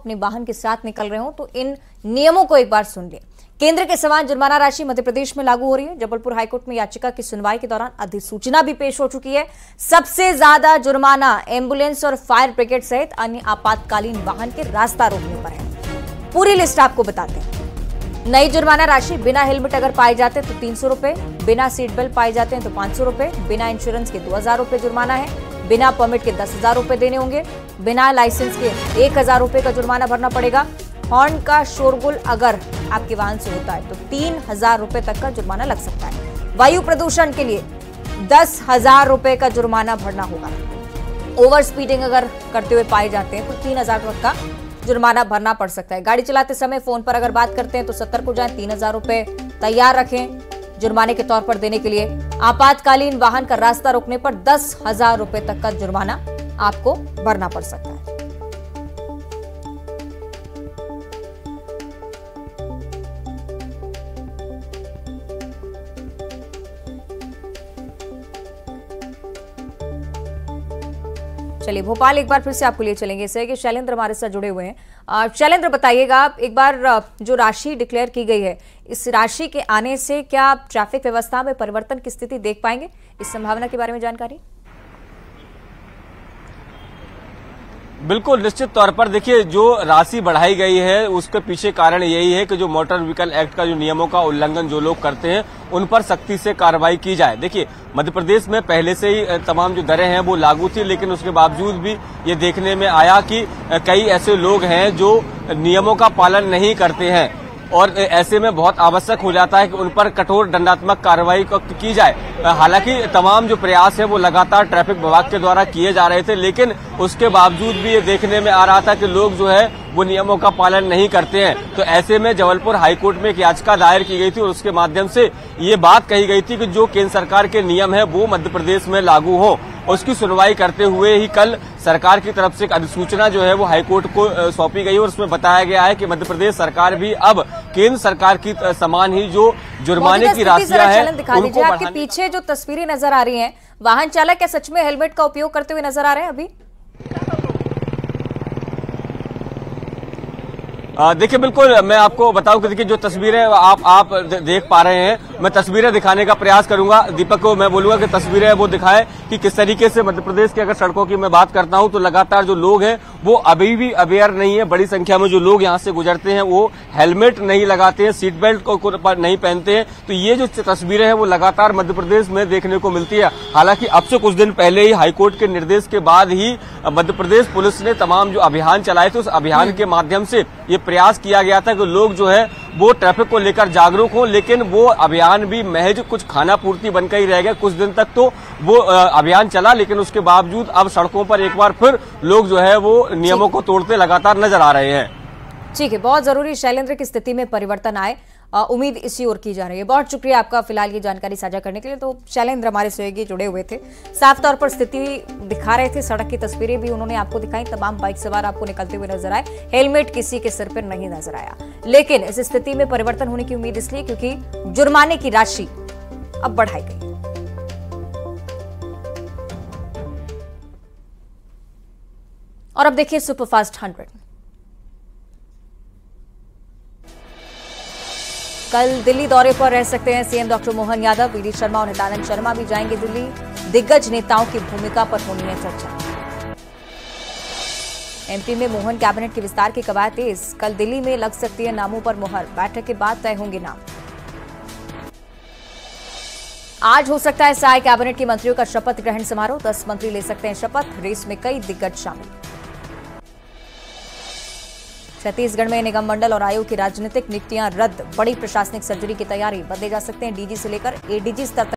अपने वाहन के साथ निकल रहे हो तो इन नियमों को एक बार सुन लें। केंद्र के समान जुर्माना राशि मध्य प्रदेश में लागू हो रही है। जबलपुर हाईकोर्ट में याचिका की सुनवाई के दौरान अधिसूचना भी पेश हो चुकी है। सबसे ज्यादा जुर्माना एम्बुलेंस और फायर ब्रिगेड सहित अन्य आपातकालीन वाहन के रास्ता रोकने पर है। पूरी लिस्ट आपको बताते हैं। नई जुर्माना राशि, बिना हेलमेट अगर पाए जाते तो 300 रुपए, बिना सीट बेल्ट पाए जाते हैं तो 500 रुपए, बिना इंश्योरेंस के 2000 रुपए जुर्माना है, बिना परमिट के 10,000 रुपए देने होंगे, बिना लाइसेंस के 1000 रुपए का जुर्माना भरना पड़ेगा। हॉर्न का शोरगुल अगर आपके वाहन से होता है तो 3000 रुपए तक का जुर्माना लग सकता है। वायु प्रदूषण के लिए 10,000 रुपए का जुर्माना भरना होगा। ओवर स्पीडिंग अगर करते हुए पाए जाते हैं तो 3000 तक का जुर्माना भरना पड़ सकता है। गाड़ी चलाते समय फोन पर अगर बात करते हैं तो सतर्क हो जाएं, 3000 रुपए तैयार रखें जुर्माने के तौर पर देने के लिए। आपातकालीन वाहन का रास्ता रोकने पर 10,000 रुपए तक का जुर्माना आपको भरना पड़ सकता है। चलिए भोपाल एक बार फिर से आपको लिए चलेंगे। इससे कि शैलेंद्र हमारे साथ जुड़े हुए हैं। शैलेंद्र बताइएगा, आप एक बार जो राशि डिक्लेयर की गई है, इस राशि के आने से क्या आप ट्रैफिक व्यवस्था में परिवर्तन की स्थिति देख पाएंगे? इस संभावना के बारे में जानकारी। बिल्कुल, निश्चित तौर पर देखिए, जो राशि बढ़ाई गई है उसके पीछे कारण यही है कि जो मोटर व्हीकल एक्ट का जो नियमों का उल्लंघन जो लोग करते हैं उन पर सख्ती से कार्रवाई की जाए। देखिए, मध्य प्रदेश में पहले से ही तमाम जो दरें हैं वो लागू थी, लेकिन उसके बावजूद भी ये देखने में आया कि कई ऐसे लोग हैं जो नियमों का पालन नहीं करते हैं और ऐसे में बहुत आवश्यक हो जाता है कि उन पर कठोर दंडात्मक कार्रवाई की जाए। हालांकि तमाम जो प्रयास है वो लगातार ट्रैफिक विभाग के द्वारा किए जा रहे थे, लेकिन उसके बावजूद भी ये देखने में आ रहा था कि लोग जो है वो नियमों का पालन नहीं करते हैं। तो ऐसे में जबलपुर हाईकोर्ट में एक याचिका दायर की गई थी और उसके माध्यम से ये बात कही गई थी कि जो केंद्र सरकार के नियम है वो मध्य प्रदेश में लागू हो। उसकी सुनवाई करते हुए ही कल सरकार की तरफ से एक अधिसूचना जो है वो हाईकोर्ट को सौंपी गई और उसमें बताया गया है कि मध्य प्रदेश सरकार भी अब केंद्र सरकार की समान ही जो जुर्माने की राशियां हैं उनको आपके पीछे जो तस्वीरें नजर आ रही हैं, वाहन चालक क्या सच में हेलमेट का उपयोग करते हुए नजर आ रहे हैं अभी? देखिए, बिल्कुल मैं आपको बताऊं कि देखिए जो तस्वीरें आप देख पा रहे हैं, मैं तस्वीरें दिखाने का प्रयास करूंगा। दीपक को मैं बोलूंगा कि तस्वीरें वो दिखाएं कि किस तरीके से मध्य प्रदेश की अगर सड़कों की मैं बात करता हूं तो लगातार जो लोग हैं वो अभी भी अवेयर नहीं है। बड़ी संख्या में जो लोग यहां से गुजरते हैं वो हेलमेट नहीं लगाते हैं, सीट बेल्ट को नहीं पहनते हैं। तो ये जो तस्वीरें हैं वो लगातार मध्य प्रदेश में देखने को मिलती है। हालांकि अब से कुछ दिन पहले ही हाईकोर्ट के निर्देश के बाद ही मध्य प्रदेश पुलिस ने तमाम जो अभियान चलाए थे उस अभियान के माध्यम से ये प्रयास किया गया था कि लोग जो है वो ट्रैफिक को लेकर जागरूक हों, लेकिन वो अभियान भी महज कुछ खाना पूर्ति बनकर ही रह गया। कुछ दिन तक तो वो अभियान चला, लेकिन उसके बावजूद अब सड़कों पर एक बार फिर लोग जो है वो नियमों को तोड़ते लगातार नजर आ रहे हैं। ठीक है, बहुत जरूरी शैलेंद्र की स्थिति में परिवर्तन आए, उम्मीद इसी ओर की जा रही है। बहुत शुक्रिया आपका फिलहाल ये जानकारी साझा करने के लिए। तो शैलेंद्र हमारे सहयोगी जुड़े हुए थे, साफ तौर पर स्थिति दिखा रहे थे। सड़क की तस्वीरें भी उन्होंने आपको दिखाई। तमाम बाइक सवार आपको निकलते हुए नजर आए, हेलमेट किसी के सिर पर नहीं नजर आया। लेकिन इस स्थिति में परिवर्तन होने की उम्मीद इसलिए क्योंकि जुर्माने की राशि अब बढ़ाई गई। और अब देखिए सुपरफास्ट 100। कल दिल्ली दौरे पर रह सकते हैं सीएम डॉक्टर मोहन यादव। वीडी शर्मा और हितानंद शर्मा भी जाएंगे दिल्ली। दिग्गज नेताओं की भूमिका पर होनी है चर्चा। एमपी में मोहन कैबिनेट के विस्तार की कवायद तेज। कल दिल्ली में लग सकती है नामों पर मुहर। बैठक के बाद तय होंगे नाम। आज हो सकता है साय कैबिनेट के मंत्रियों का शपथ ग्रहण समारोह। 10 मंत्री ले सकते हैं शपथ। रेस में कई दिग्गज शामिल। छत्तीसगढ़ में निगम मंडल और आयोग की राजनीतिक नियुक्तियां रद्द। बड़ी प्रशासनिक सर्जरी की तैयारी। बदले जा सकते हैं डीजी से लेकर एडीजी स्तर तक।